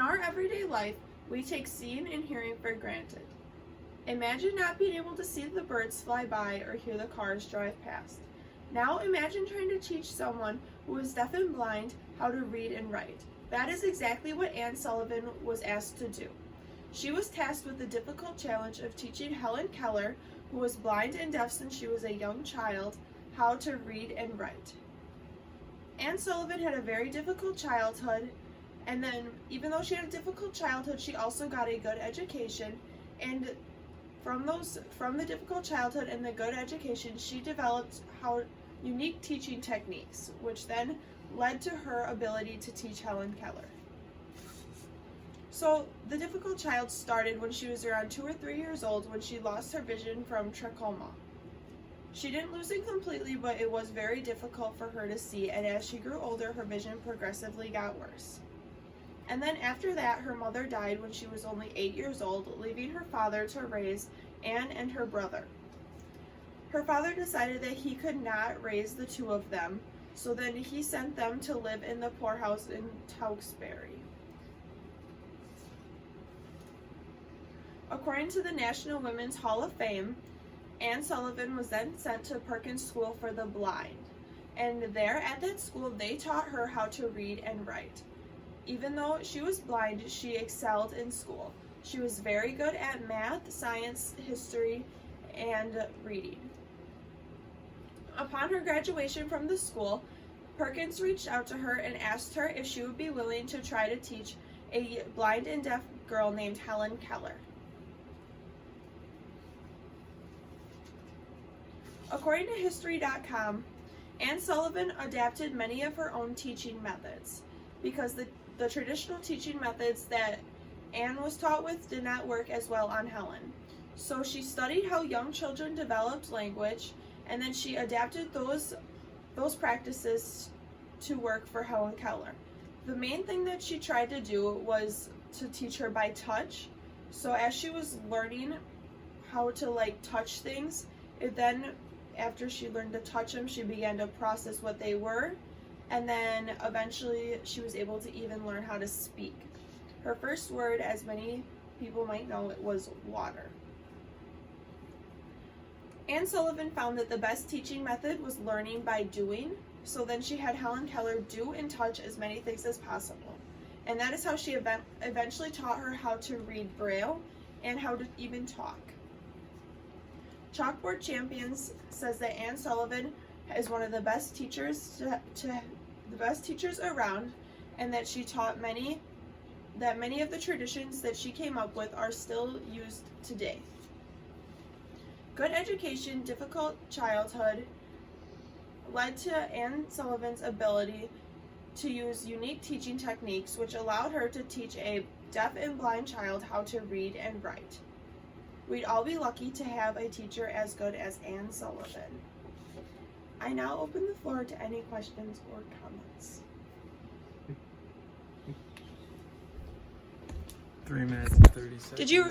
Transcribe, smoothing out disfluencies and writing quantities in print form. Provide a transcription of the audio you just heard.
our everyday life, we take seeing and hearing for granted. Imagine not being able to see the birds fly by or hear the cars drive past. Now imagine trying to teach someone who is deaf and blind how to read and write. That is exactly what Anne Sullivan was asked to do. She was tasked with the difficult challenge of teaching Helen Keller, who was blind and deaf since she was a young child, how to read and write. Anne Sullivan had a very difficult childhood, and then even though she had a difficult childhood, she also got a good education, and from the difficult childhood and the good education, she developed unique teaching techniques, which then led to her ability to teach Helen Keller. So the difficult child started when she was around 2 or 3 years old, when she lost her vision from trachoma. She didn't lose it completely, but it was very difficult for her to see, and as she grew older, her vision progressively got worse. And then after that, her mother died when she was only 8 years old, leaving her father to raise Anne and her brother. Her father decided that he could not raise the two of them, so then he sent them to live in the poorhouse in Tewksbury. According to the National Women's Hall of Fame, Anne Sullivan was then sent to Perkins School for the Blind, and there at that school they taught her how to read and write. Even though she was blind, she excelled in school. She was very good at math, science, history, and reading. Upon her graduation from the school, Perkins reached out to her and asked her if she would be willing to try to teach a blind and deaf girl named Helen Keller. According to History.com, Anne Sullivan adapted many of her own teaching methods because the traditional teaching methods that Anne was taught with did not work as well on Helen. So she studied how young children developed language, and then she adapted those practices to work for Helen Keller. The main thing that she tried to do was to teach her by touch. So as she was learning how to touch things, after she learned to touch them, she began to process what they were, and then eventually she was able to even learn how to speak. Her first word, as many people might know, was water. Anne Sullivan found that the best teaching method was learning by doing, so then she had Helen Keller do and touch as many things as possible. And that is how she eventually taught her how to read Braille and how to even talk. Chalkboard Champions says that Anne Sullivan is one of the best teachers the best teachers around, and that she taught many of the traditions that she came up with are still used today. Good education, difficult childhood led to Anne Sullivan's ability to use unique teaching techniques, which allowed her to teach a deaf and blind child how to read and write. We'd all be lucky to have a teacher as good as Anne Sullivan. I now open the floor to any questions or comments. 3 minutes and 30 seconds. Did you